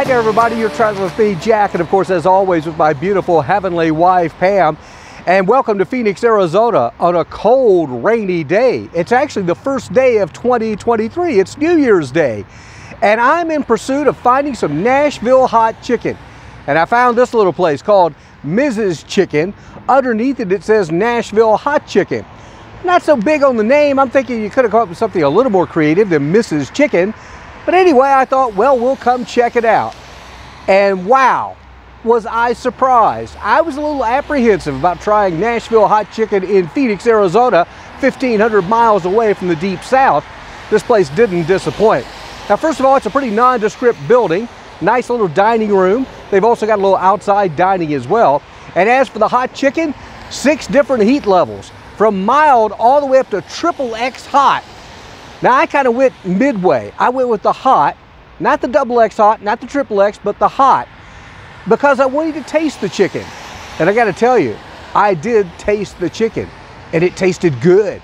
Hi there, everybody. You're traveling with me, Jack, and of course, as always, with my beautiful heavenly wife, Pam. And welcome to Phoenix, Arizona on a cold, rainy day. It's actually the first day of 2023. It's New Year's Day. And I'm in pursuit of finding some Nashville Hot Chicken. And I found this little place called Mrs. Chicken. Underneath it, it says Nashville Hot Chicken. Not so big on the name. I'm thinking you could have come up with something a little more creative than Mrs. Chicken. But anyway, I thought, well, we'll come check it out. And wow, was I surprised. I was a little apprehensive about trying Nashville Hot Chicken in Phoenix, Arizona, 1,500 miles away from the deep south. This place didn't disappoint. Now, first of all, it's a pretty nondescript building. Nice little dining room. They've also got a little outside dining as well. And as for the hot chicken, 6 different heat levels, from mild all the way up to XXX hot. Now, I kind of went midway. I went with the hot, not the XX hot, not the XXX, but the hot, because I wanted to taste the chicken. And I got to tell you, I did taste the chicken, and it tasted good.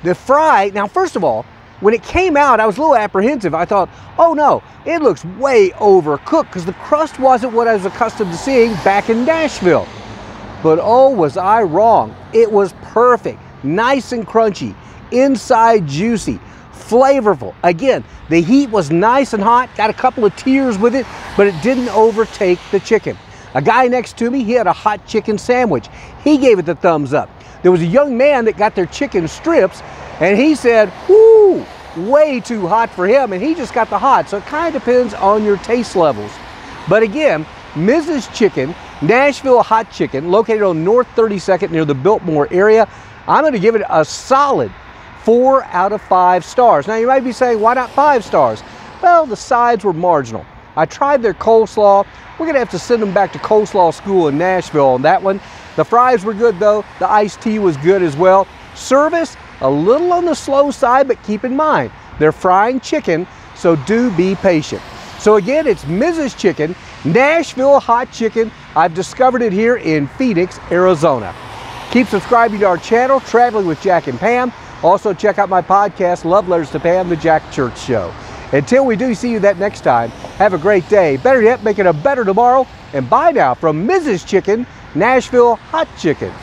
The fry, now, first of all, when it came out, I was a little apprehensive. I thought, oh no, it looks way overcooked because the crust wasn't what I was accustomed to seeing back in Nashville. But oh, was I wrong. It was perfect, nice and crunchy, inside juicy, flavorful. Again, the heat was nice and hot, got a couple of tears with it, but it didn't overtake the chicken. A guy next to me, he had a hot chicken sandwich. He gave it the thumbs up. There was a young man that got their chicken strips, and he said, whoo, way too hot for him, and he just got the hot. So it kind of depends on your taste levels. But again, Mrs. Chicken, Nashville Hot Chicken, located on North 32nd near the Biltmore area. I'm going to give it a solid 4 out of 5 stars. Now, you might be saying, why not 5 stars? Well, the sides were marginal. I tried their coleslaw. We're going to have to send them back to coleslaw school in Nashville on that one. The fries were good, though. The iced tea was good as well. Service, a little on the slow side, but keep in mind, they're frying chicken, so do be patient. So again, it's Mrs. Chicken, Nashville Hot Chicken. I've discovered it here in Phoenix, Arizona. Keep subscribing to our channel, Traveling with Jack and Pam. Also, check out my podcast, Love Letters to Pam, The Jack Church Show. Until we do see you that next time, have a great day. Better yet, make it a better tomorrow. And bye now from Mrs. Chicken, Nashville Hot Chicken.